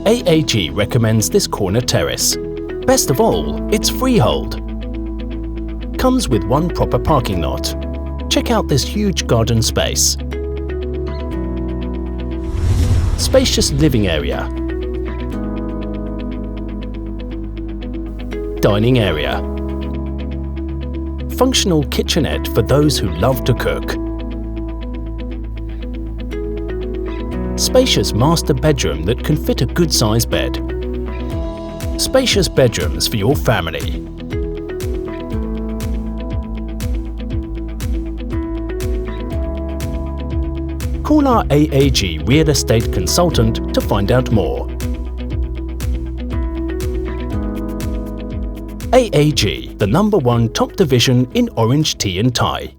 AAG recommends this corner terrace. Best of all, it's freehold. Comes with one proper parking lot. Check out this huge garden space. Spacious living area. Dining area. Functional kitchenette for those who love to cook. Spacious master bedroom that can fit a good-sized bed. Spacious bedrooms for your family. Call our AAG real estate consultant to find out more. AAG, the #1 top division in orange tea and Thai.